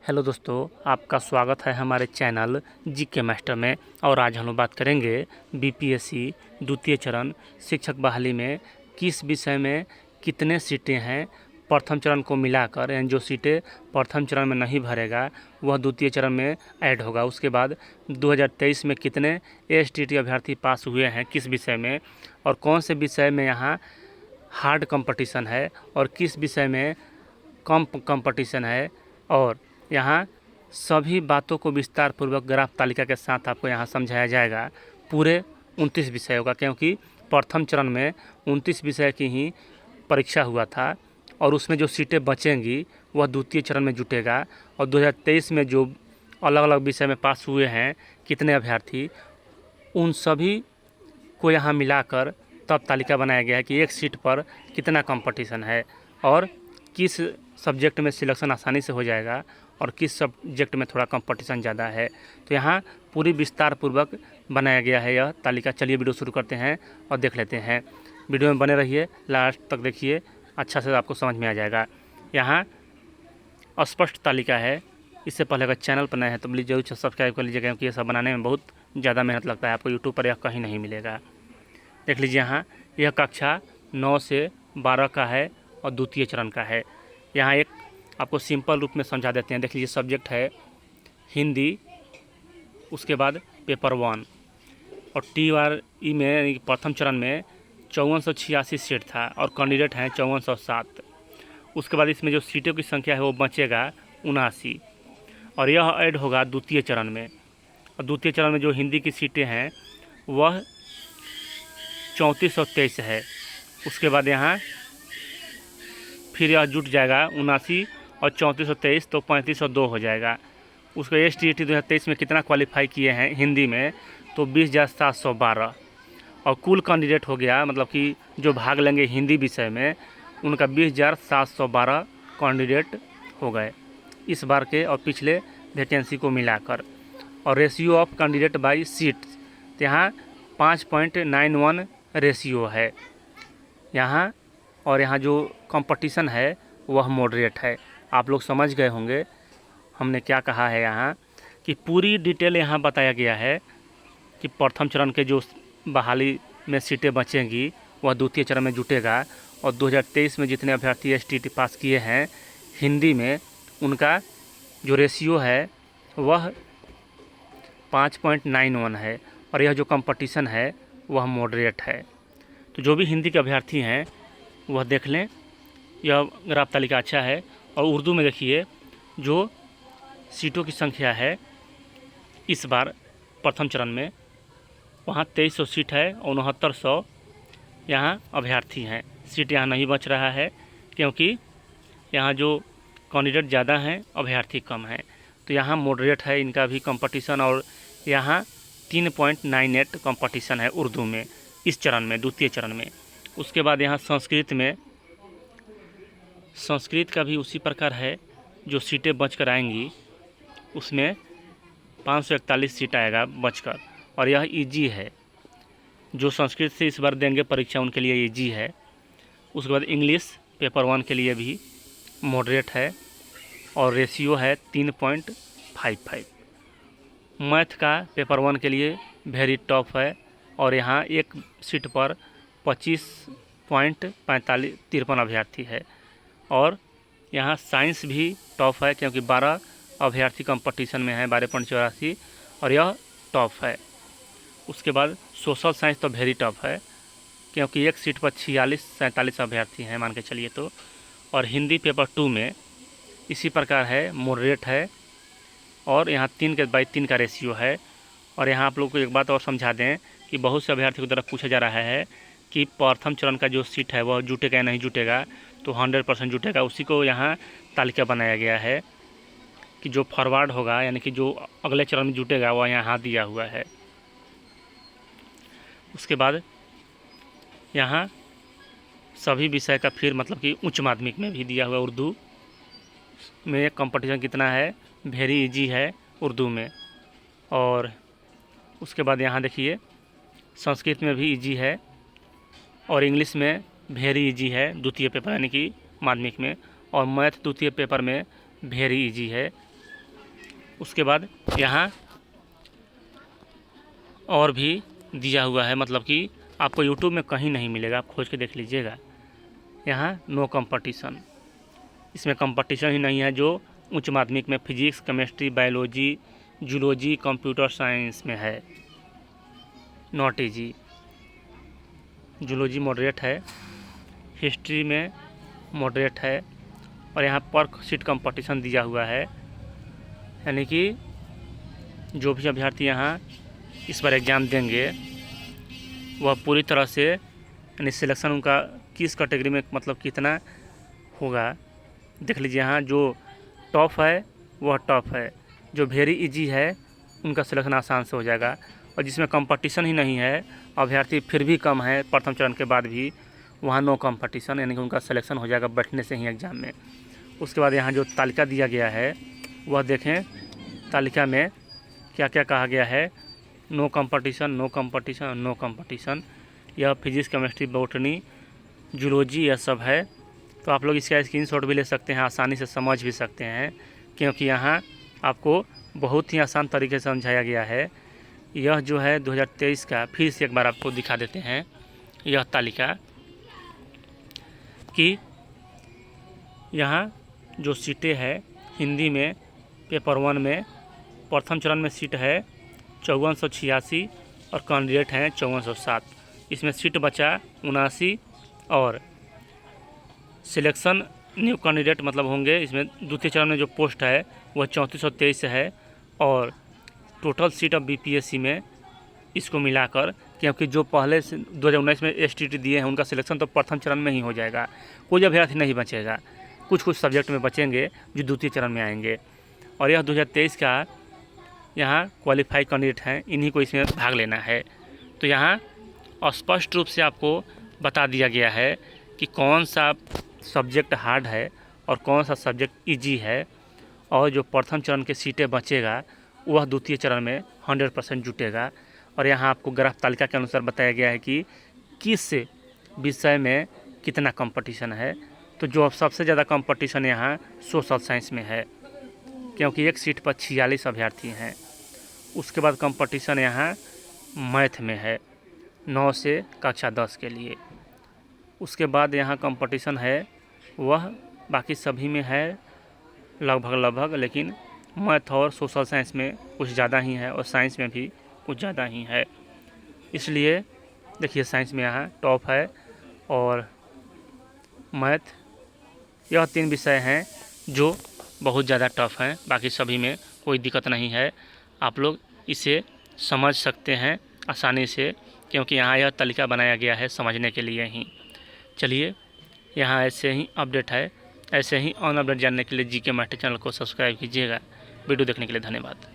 Hello दोस्तों, आपका स्वागत है हमारे चैनल जीके मास्टर में। और आज हम लोग बात करेंगे बीपीएससी द्वितीय चरण शिक्षक बहाली में किस विषय में कितने सीटें हैं प्रथम चरण को मिलाकर, यानी जो सीटें प्रथम चरण में नहीं भरेगा वह द्वितीय चरण में ऐड होगा। उसके बाद 2023 में कितने एसटीटी अभ्यर्थी पास हुए हैं किस विषय में, और कौन से विषय में यहाँ हार्ड कंपटीशन है और किस विषय में कम कंपटीशन है। और यहाँ सभी बातों को विस्तार पूर्वक ग्राफ तालिका के साथ आपको यहाँ समझाया जाएगा। पूरे 29 विषय होगा, क्योंकि प्रथम चरण में 29 विषय की ही परीक्षा हुआ था और उसमें जो सीटें बचेंगी वह द्वितीय चरण में जुटेगा। और 2023 में जो अलग अलग विषय में पास हुए हैं कितने अभ्यर्थी, उन सभी को यहाँ मिलाकर तब तालिका बनाया गया है कि एक सीट पर कितना कंपटीशन है और किस सब्जेक्ट में सिलेक्शन आसानी से हो जाएगा और किस सब्जेक्ट में थोड़ा कंपटीशन ज़्यादा है। तो यहाँ पूरी विस्तार पूर्वक बनाया गया है यह तालिका। चलिए वीडियो शुरू करते हैं और देख लेते हैं। वीडियो में बने रहिए, लास्ट तक देखिए, अच्छा से आपको समझ में आ जाएगा। यहाँ स्पष्ट तालिका है। इससे पहले अगर चैनल पर नए हैं तो प्लीज़ जरूर सब्सक्राइब कर लीजिएगा, क्योंकि ये सब बनाने में बहुत ज़्यादा मेहनत लगता है। आपको यूट्यूब पर यह कहीं नहीं मिलेगा। देख लीजिए, यहाँ यह कक्षा 9 से 12 का है और द्वितीय चरण का है। यहाँ एक आपको सिंपल रूप में समझा देते हैं। देख लीजिए, सब्जेक्ट है हिंदी, उसके बाद पेपर 1 और TRE में प्रथम चरण में 5486 सीट था और कैंडिडेट हैं 5407। उसके बाद इसमें जो सीटों की संख्या है वो बचेगा 79 और यह ऐड होगा द्वितीय चरण में। और द्वितीय चरण में जो हिंदी की सीटें हैं वह 3423 है। उसके बाद यहाँ फिर यह जुट जाएगा 79 और 3423, तो 3502 हो जाएगा। उसको STET 2023 में कितना क्वालिफाई किए हैं हिंदी में, तो 20,712 और कुल कैंडिडेट हो गया, मतलब कि जो भाग लेंगे हिंदी विषय में उनका 20,712 कैंडिडेट हो गए इस बार के और पिछले वैकेंसी को मिलाकर। और ratio of candidate by seat, तो यहाँ 5.91 रेशियो है यहाँ। और यहाँ जो कंपटीशन है वह मॉडरेट है। आप लोग समझ गए होंगे हमने क्या कहा है यहाँ, कि पूरी डिटेल यहाँ बताया गया है कि प्रथम चरण के जो बहाली में सीटें बचेंगी वह द्वितीय चरण में जुटेगा। और 2023 में जितने अभ्यर्थी STET पास किए हैं हिंदी में, उनका जो रेशियो है वह 5.91 है और यह जो कंपटीशन है वह मॉडरेट है। तो जो भी हिंदी के अभ्यर्थी हैं वह देख लें, यह ग्राफ तालिका अच्छा है। और उर्दू में देखिए, जो सीटों की संख्या है इस बार प्रथम चरण में वहाँ 2300 सीट है और 6900 यहाँ अभ्यर्थी हैं। सीट यहाँ नहीं बच रहा है, क्योंकि यहाँ जो कैंडिडेट ज़्यादा हैं अभ्यर्थी कम हैं। तो यहाँ मॉडरेट है इनका भी कंपटीशन। और यहाँ 3.98 कंपटीशन है उर्दू में इस चरण में, द्वितीय चरण में। उसके बाद यहाँ संस्कृत का भी उसी प्रकार है। जो सीटें बचकर आएंगी उसमें 541 सीट आएगा बचकर, और यह इजी है। जो संस्कृत से इस बार देंगे परीक्षा उनके लिए इजी है। उसके बाद इंग्लिश पेपर 1 के लिए भी मॉडरेट है और रेशियो है 3.55। मैथ का पेपर 1 के लिए वेरी टफ है और यहाँ एक सीट पर 25.53 अभ्यर्थी है। और यहाँ साइंस भी टफ है, क्योंकि 12 अभ्यर्थी कंपटीशन में है, 12.84, और यह टफ है। उसके बाद सोशल साइंस तो वेरी टफ है, क्योंकि एक सीट पर 46-47 अभ्यर्थी हैं मान के चलिए तो। और हिंदी पेपर 2 में इसी प्रकार है, मॉडरेट है और यहाँ 3/3 का रेशियो है। और यहाँ आप लोग को एक बात और समझा दें कि बहुत से अभ्यर्थियों की तरफ पूछा जा रहा है कि प्रथम चरण का जो सीट है वह जुटेगा या नहीं जुटेगा, तो 100% जुटेगा। उसी को यहाँ तालिका बनाया गया है कि जो फॉरवर्ड होगा, यानी कि जो अगले चरण में जुटेगा वह यहाँ दिया हुआ है। उसके बाद यहाँ सभी विषय का फिर मतलब कि उच्च माध्यमिक में भी दिया हुआ। उर्दू में कंपटीशन कितना है, वेरी इजी है उर्दू में। और उसके बाद यहाँ देखिए, संस्कृत में भी इजी है और इंग्लिश में वेरी इजी है द्वितीय पेपर यानी कि माध्यमिक में, और मैथ द्वितीय पेपर में वेरी इजी है उसके बाद यहाँ और भी दिया हुआ है, मतलब कि आपको यूट्यूब में कहीं नहीं मिलेगा, आप खोज के देख लीजिएगा। यहाँ नो कंपटीशन, इसमें कंपटीशन ही नहीं है। जो उच्च माध्यमिक में physics, chemistry, biology, zoology, computer science में है, नॉट इजी। जूलॉजी मॉडरेट है, हिस्ट्री में मॉडरेट है, और यहाँ पर सीट कंपटीशन दिया हुआ है, यानी कि जो भी अभ्यर्थी यहाँ इस बार एग्ज़ाम देंगे वह पूरी तरह से, यानी सिलेक्शन उनका किस कैटेगरी में मतलब कितना होगा देख लीजिए। यहाँ जो टॉप है वह टॉप है, जो वेरी इजी है उनका सिलेक्शन आसान से हो जाएगा, और जिसमें कंपटीशन ही नहीं है, अभ्यर्थी फिर भी कम है प्रथम चरण के बाद भी, वहाँ नो कंपटीशन, यानी कि उनका सिलेक्शन हो जाएगा बैठने से ही एग्ज़ाम में। उसके बाद यहाँ जो तालिका दिया गया है वह देखें, तालिका में क्या क्या कहा गया है। No competition, no competition, no competition. यह फिजिक्स, केमिस्ट्री, बॉटनी, जूलॉजी यह सब है। तो आप लोग इसका स्क्रीनशॉट भी ले सकते हैं, आसानी से समझ भी सकते हैं, क्योंकि यहाँ आपको बहुत ही आसान तरीके से समझाया गया है। यह जो है 2023 का, फिर से एक बार आपको दिखा देते हैं यह तालिका, कि यहाँ जो सीटें हैं हिंदी में पेपर 1 में प्रथम चरण में सीट है 5486 और कैंडिडेट हैं 5407। इसमें सीट बचा 79, और सिलेक्शन न्यू कैंडिडेट मतलब होंगे इसमें। द्वितीय चरण में जो पोस्ट है वह 3423 है, और टोटल सीट ऑफ बीपीएससी में इसको मिलाकर, क्योंकि जो पहले से 2019 में एसटीटी दिए हैं उनका सिलेक्शन तो प्रथम चरण में ही हो जाएगा, कोई अभ्यर्थी नहीं बचेगा। कुछ सब्जेक्ट में बचेंगे जो द्वितीय चरण में आएंगे, और यह 2023 का यहाँ क्वालिफाइड कैंडिडेट हैं, इन्हीं को इसमें भाग लेना है। तो यहाँ स्पष्ट रूप से आपको बता दिया गया है कि कौन सा सब्जेक्ट हार्ड है और कौन सा सब्जेक्ट इजी है, और जो प्रथम चरण के सीटें बचेगा वह द्वितीय चरण में 100% जुटेगा। और यहाँ आपको ग्राफ तालिका के अनुसार बताया गया है कि किस विषय में कितना कंपटीशन है। तो जो सबसे ज़्यादा कंपटीशन यहाँ सोशल साइंस में है, क्योंकि एक सीट पर 46 अभ्यर्थी हैं। उसके बाद कंपटीशन यहाँ मैथ में है 9 से कक्षा 10 के लिए। उसके बाद यहाँ कंपटीशन है वह बाकी सभी में है लगभग, लेकिन मैथ और सोशल साइंस में कुछ ज़्यादा ही है, और साइंस में भी कुछ ज़्यादा ही है। इसलिए देखिए साइंस में यहाँ टॉप है, और मैथ, यह 3 विषय हैं जो बहुत ज़्यादा टफ हैं, बाकी सभी में कोई दिक्कत नहीं है। आप लोग इसे समझ सकते हैं आसानी से, क्योंकि यहाँ यह तालिका बनाया गया है समझने के लिए ही। चलिए, यहाँ ऐसे ही अपडेट है, ऐसे ही ऑन अपडेट जानने के लिए जीके मास्टर चैनल को सब्सक्राइब कीजिएगा। वीडियो देखने के लिए धन्यवाद।